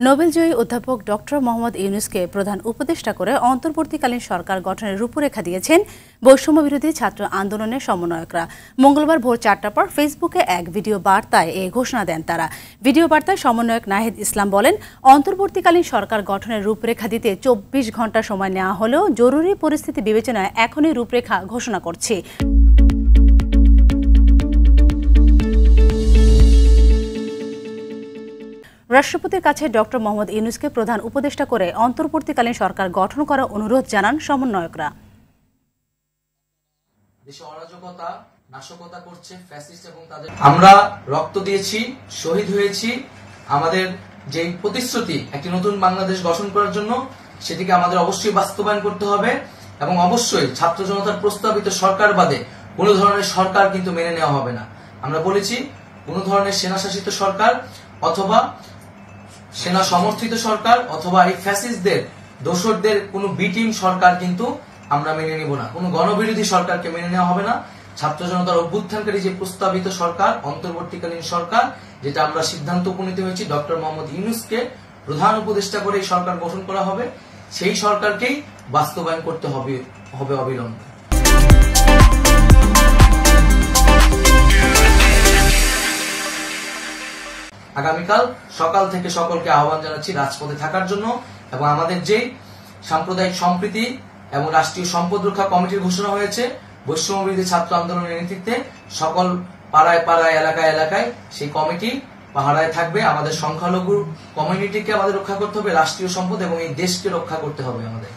নোবেলজয়ী অধ্যাপক ডক্টর মোহাম্মদ ইউনূসকে প্রধান উপদেষ্টা করে অন্তর্বর্তীকালীন সরকার গঠনের রূপরেখা দিয়েছেন বৈষম্যবিরোধী ছাত্র আন্দোলনের সমন্বয়করা। মঙ্গলবার ভোর 4টার পর ফেসবুকে এক ভিডিও বার্তায় এ ঘোষণা দেন তারা। ভিডিও বার্তায় সমন্বয়ক নাহিদ ইসলাম বলেন, অন্তর্বর্তীকালীন সরকার গঠনের রূপরেখা দিতে 24 ঘণ্টা সময় নেওয়া হলেও জরুরি পরিস্থিতি বিবেচনায় এখনই রূপরেখা ঘোষণা করছি। রাষ্ট্রপতির কাছে ডক্টর মোহাম্মদ ইউনূসকে প্রধান উপদেষ্টা করে অন্তর্বর্তীকালীন সরকার গঠন করার অনুরোধ জানান সমন্বয়করা। আমরা রক্ত দিয়েছি, শহীদ হয়েছি। আমাদের যে প্রতিশ্রুতি একটি নতুন বাংলাদেশ গঠন করার জন্য, সেটিকে আমাদের অবশ্যই বাস্তবায়ন করতে হবে এবং অবশ্যই ছাত্র জনতার প্রস্তাবিত সরকার বাদে কোনো ধরনের সরকার কিন্তু মেনে নেওয়া হবে না। আমরা বলেছি, কোনো ধরনের সেনাশাসিত সরকার অথবা সেনা সমর্থিত সরকার অথবা এই ফ্যাসিস্টদের দোসরদের কোনো বি টিম সরকার কিন্তু আমরা মেনে নেব না। কোনো গণবিরোধী সরকারকে মেনে নেওয়া হবে না। ছাত্র জনতার অভ্যুত্থানকারী যে প্রস্তাবিত সরকার, অন্তর্বর্তীকালীন সরকার, যেটা আমরা সিদ্ধান্ত উপনীত হয়েছি ডক্টর মোহাম্মদ ইউনূসকে প্রধান উপদেষ্টা করে এই সরকার গঠন করা হবে, সেই সরকারকেই বাস্তবায়ন করতে হবে অবিলম্বে। আগামীকাল সকাল থেকে সকলকে আহ্বান জানাচ্ছি রাজপথে থাকার জন্য এবং আমাদের যে সাম্প্রদায়িক সম্প্রীতি এবং রাষ্ট্রীয় সম্পদ রক্ষা কমিটির ঘোষণা হয়েছে বৈষম্যবিরোধী ছাত্র আন্দোলনের নেতৃত্বে, সকল পাড়ায় পাড়ায় এলাকায় এলাকায় সেই কমিটি পাহারায় থাকবে। আমাদের সংখ্যালঘু কমিউনিটিকে আমাদের রক্ষা করতে হবে, রাষ্ট্রীয় সম্পদ এবং এই দেশকে রক্ষা করতে হবে আমাদের।